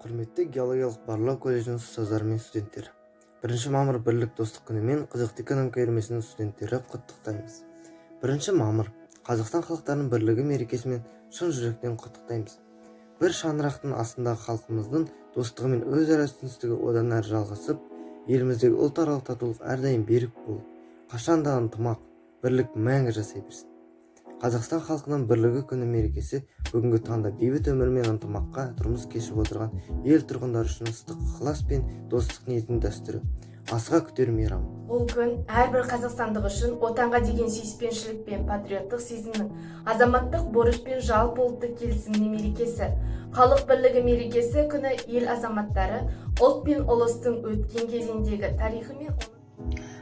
Құрметті геологиялық барлау колледжінің ұстаздары мен студенттері. 1 мамыр бірлік достық күнімен қызықты экономика үйірмесінің студенттері құттықтаймыз. 1 мамыр Қазақстан халықтарының бірлігі мерекесімен шын жүректен құттықтаймыз. Бір шаңырақтың астындағы халқымыздың достығы мен өзара түсіністігі одан әрі жалғасып, еліміздегі ұлтаралық татулық әрдайым берік болып, қашанда ынтымақ, бірлік мәңгі жасай берсін. Қазақстан халқының бірлігі күні мерекесі бүгінгі таңда бейбіт өмір мен ынтымаққа тұрмыс кешіп отырған ел тұрғындары үшін ыстық ықылас пен достық ниетінің дәстүрі, асыға күтер мейрам. Бұл күн әрбір қазақстандық үшін отанға деген сүйіспеншілік пен патриоттық сезімнің, азаматтық борыш пен жалпы ұлттық келісімнің мерекесі. Халық бірлігі мерекесі күні ел азаматтары ұлт пен ұлыстың өткен кезеңдегі тарихы мен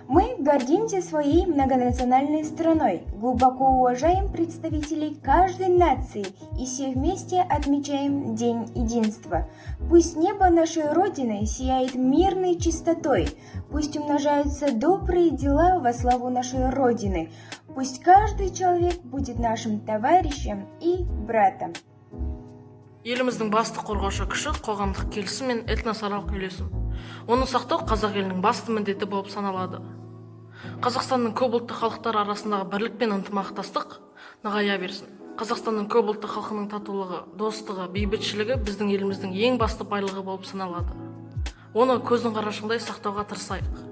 Мы гордимся своей многонациональной страной, глубоко уважаем представителей каждой нации и все вместе отмечаем День единства. Пусть небо нашей Родины сияет мирной чистотой, пусть умножаются добрые дела во славу нашей Родины, пусть каждый человек будет нашим товарищем и братом. Еліміздің басты қорғаушы күші қоғамдық келісім мен этносаралық үйлесім. Оны сақтау қазақ елінің басты міндеті болып саналады. Қазақстанның көпұлтты халықтар арасындағы бірлік пен ынтымақтастық нығая берсін. Қазақстанның көпұлтты халқының татулығы, достығы, бейбітшілігі біздің еліміздің ең басты байлығы болып саналады. Оны көздің қарашығындай сақтауға тырысайық.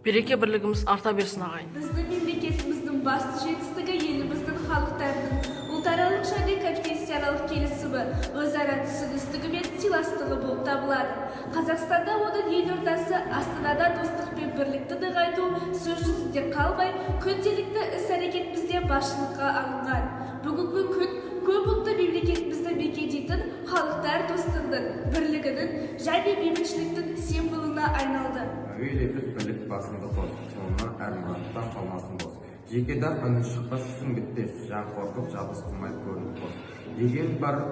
Береке бірлігіміз арта берсін, ағайын. Біздің мемлекетіміздің басты жетістігі еліміздің халықтарының ұлтаралық және конфессияаралық келісімі, өзара түсіністігі мен сыйластығы болып табылады. Қазақстанда оның елордасы Астанада достық пен бірлікті нығайту сөз жүзінде қалмай, күнделікті іс-әрекетімізде басшылыққа алынған. Бүгінгі күн көпұлтты мемлекетімізді мекендейтін халықтар достығының, бірлігінің және бейбітшіліктің символына айналды. Әуелетіп бірлік басымды қос, соңына әр мұраттан қалмасын бос. Жеке дар үні шықпасын бітпес, жан қорқып жабыс қылмай көрініп бос. Деген бар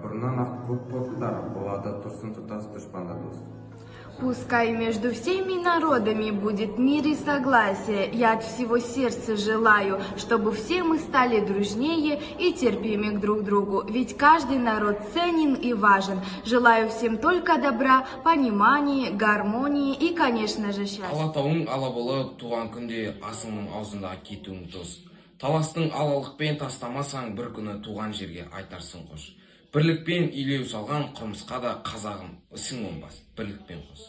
бұрыннан ақ көп қорқытар, болады тұрсын тұтас дұшпанда дос. Пускай между всеми народами будет мир и согласие. Я от всего сердца желаю, чтобы все мы стали дружнее и терпимее друг к другу. Ведь каждый народ ценен и важен. Желаю всем только добра, понимания, гармонии и, конечно же, счастья. Алатауың алаболы туған күнде асыңның аузында кетуің дос. Таластың алалықпен тастамасаң бір күні туған жерге айтарсың қош. Бірлікпен илеу салған құрмысқа да қазағым ісің оңбас, бірлікпен қос.